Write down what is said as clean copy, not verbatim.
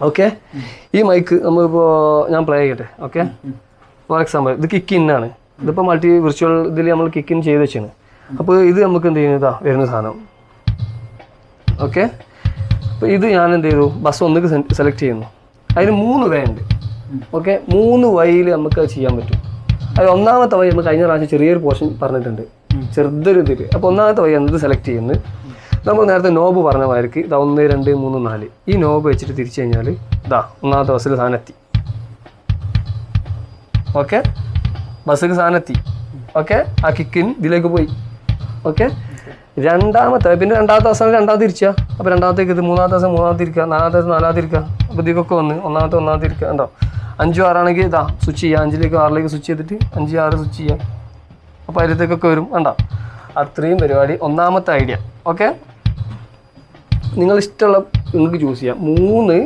Okay. ഈ mic നമ്മളിപ്പോൾ ഞാൻ പ്ലേ ചെയ്യട്ടെ. ഓക്കെ, ഫോർ എക്സാമ്പിൾ ഇത് കിക്ക് ഇന്നാണ്. ഇതിപ്പോൾ മൾട്ടി വിർച്വൽ ഇതിൽ നമ്മൾ കിക്ക് ഇൻ ചെയ്ത് വെച്ചാണ്. അപ്പോൾ ഇത് നമുക്ക് എന്ത് ചെയ്യുന്നതാ വരുന്ന സാധനം. ഓക്കെ, അപ്പോൾ ഇത് ഞാൻ എന്ത് ചെയ്തു, ബസ് ഒന്നിക്ക് സെലക്ട് ചെയ്യുന്നു. അതിന് 3 വേ ഉണ്ട്. ഓക്കെ, 3 വഴിയിൽ നമുക്ക് അത് ചെയ്യാൻ പറ്റും. അത് ഒന്നാമത്തെ വഴി നമ്മൾ കഴിഞ്ഞ പ്രാവശ്യം ചെറിയൊരു പോർഷൻ പറഞ്ഞിട്ടുണ്ട്, ചെറുതൊരു ഇതിൽ. അപ്പോൾ ഒന്നാമത്തെ വഴി എന്ത് സെലക്ട് ചെയ്യുന്നത്, നമ്മൾ നേരത്തെ നോബ് പറഞ്ഞ മാതിരിക്ക് ഇതാ 1 2 3 4 ഈ നോബ് വെച്ചിട്ട് തിരിച്ചു കഴിഞ്ഞാൽ ഇതാ ഒന്നാമത്തെ ബസ്സിൽ സാധനം എത്തി. ഓക്കെ, ബസ്സിൽ സാധനം എത്തി. ഓക്കെ, ആ കിക്കിൻ ഇതിലേക്ക് പോയി. ഓക്കെ, രണ്ടാമത്തെ അവസാനം രണ്ടാമത്തെ തിരിച്ചാൽ അപ്പോൾ രണ്ടാമത്തേക്ക് ഇത്, മൂന്നാമത്തെ ദിവസം മൂന്നാമത്തെ ഇരിക്കുക, നാലാമത്തെ ദിവസം നാലാമത്തെ ഇരിക്കുക. അപ്പോൾ ഇതിക്കൊക്കെ വന്ന് ഒന്നാമത്തെ ഇരിക്കുക. ഉണ്ടോ 5 6 ആണെങ്കിൽ ഇതാ സ്വിച്ച് ചെയ്യുക, 5ലേക്ക് 6ലേക്ക് സ്വിച്ച് ചെയ്തിട്ട് 5 6 സ്വിച്ച് ചെയ്യാം. അപ്പോൾ അതിലത്തേക്കൊക്കെ വരും. ഉണ്ടോ, അത്രയും പരിപാടി ഒന്നാമത്തെ ഐഡിയ. ഓക്കെ, നിങ്ങളിഷ്ടമുള്ള നിങ്ങൾക്ക് ചൂസ് ചെയ്യാം. 3